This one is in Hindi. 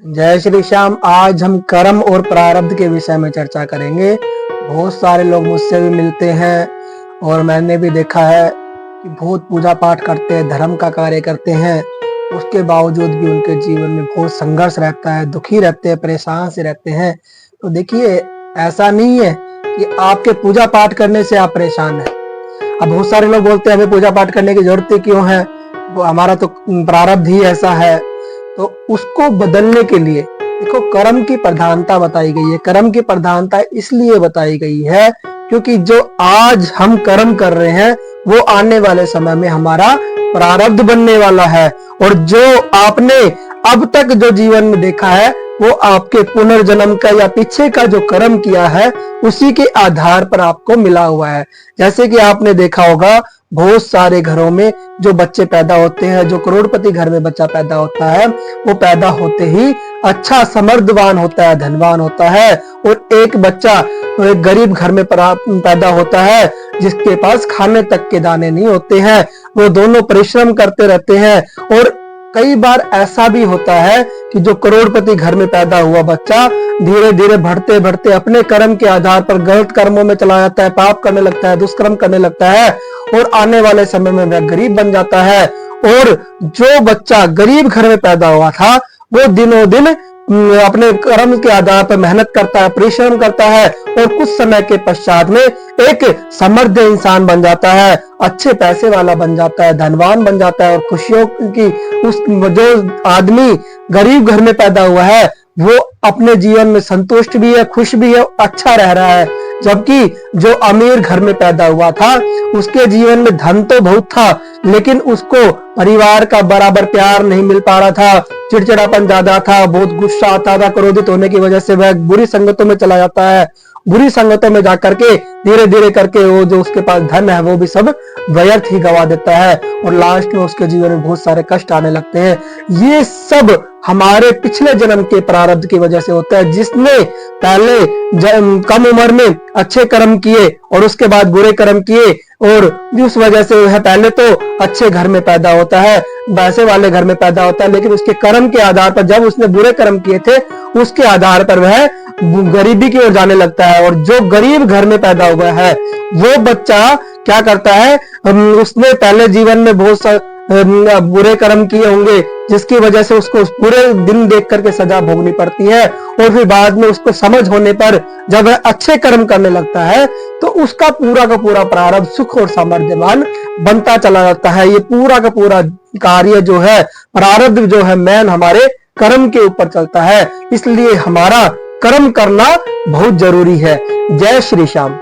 जय श्री श्याम। आज हम कर्म और प्रारब्ध के विषय में चर्चा करेंगे। बहुत सारे लोग मुझसे भी मिलते हैं और मैंने भी देखा है कि बहुत पूजा पाठ करते हैं, धर्म का कार्य करते हैं, उसके बावजूद भी उनके जीवन में बहुत संघर्ष रहता है, दुखी रहते हैं, परेशान से रहते हैं। तो देखिए, ऐसा नहीं है कि आपके पूजा पाठ करने से आप परेशान हैं। अब बहुत सारे लोग बोलते हैं हमें पूजा पाठ करने की जरूरत क्यों है, वो हमारा तो प्रारब्ध ही ऐसा है। तो उसको बदलने के लिए देखो, कर्म की प्रधानता बताई गई है। कर्म की प्रधानता इसलिए बताई गई है क्योंकि जो आज हम कर्म कर रहे हैं वो आने वाले समय में हमारा प्रारब्ध बनने वाला है। और जो आपने अब तक जो जीवन में देखा है वो आपके पुनर्जन्म का या पीछे का जो कर्म किया है उसी के आधार पर आपको मिला हुआ है। जैसे कि आपने देखा होगा, बहुत सारे घरों में जो बच्चे पैदा होते हैं, जो करोड़पति घर में बच्चा पैदा होता है, वो पैदा होते ही अच्छा समृद्धवान होता है, धनवान होता है। और एक बच्चा तो एक गरीब घर में पैदा होता है जिसके पास खाने तक के दाने नहीं होते हैं। वो दोनों परिश्रम करते रहते हैं। और कई बार ऐसा भी होता है कि जो करोड़पति घर में पैदा हुआ बच्चा धीरे धीरे बढ़ते बढ़ते अपने कर्म के आधार पर गलत कर्मों में चला जाता है, पाप करने लगता है, दुष्कर्म करने लगता है और आने वाले समय में वह गरीब बन जाता है। और जो बच्चा गरीब घर में पैदा हुआ था वो दिनों दिन अपने कर्म के आधार पर मेहनत करता है, परिश्रम करता है और कुछ समय के पश्चात में एक समृद्ध इंसान बन जाता है, अच्छे पैसे वाला बन जाता है, धनवान बन जाता है। और खुशियों की उस जो आदमी गरीब घर में पैदा हुआ है वो अपने जीवन में संतुष्ट भी है, खुश भी है, अच्छा रह रहा है। जबकि जो अमीर घर में पैदा हुआ था उसके जीवन में धन तो बहुत था लेकिन उसको परिवार का बराबर प्यार नहीं मिल पा रहा था, चिड़चिड़ापन ज्यादा था, बहुत गुस्सा आता था। क्रोधित होने की वजह से वह बुरी संगतों में चला जाता है। बुरी संगतों में जाकर के धीरे धीरे करके वो जो उसके पास धन है वो भी सब व्यर्थ ही गवा देता है और लास्ट में उसके जीवन में बहुत सारे कष्ट आने लगते हैं। ये सब हमारे पिछले जन्म के प्रारब्ध की वजह से होता है। जिसने पहले कम उम्र में अच्छे कर्म किए और उसके बाद बुरे कर्म किए और उस वजह से वह पहले तो अच्छे घर में पैदा होता है, पैसे वाले घर में पैदा होता है, लेकिन उसके कर्म के आधार पर जब उसने बुरे कर्म किए थे उसके आधार पर वह गरीबी की ओर जाने लगता है। और जो गरीब घर में पैदा हुआ है वो बच्चा क्या करता है, उसने पहले जीवन में बहुत बुरे कर्म किए होंगे जिसकी वजह से उसको पूरे दिन देख करके सजा भोगनी पड़ती है। और फिर बाद में उसको समझ होने पर जब वह अच्छे कर्म करने लगता है तो उसका पूरा का पूरा प्रारब्ध सुख और सामर्थ्यवान बनता चला जाता है। ये पूरा का पूरा कार्य जो है, प्रारब्ध जो है, मैन हमारे कर्म के ऊपर चलता है। इसलिए हमारा कर्म करना बहुत जरूरी है। जय श्री श्याम।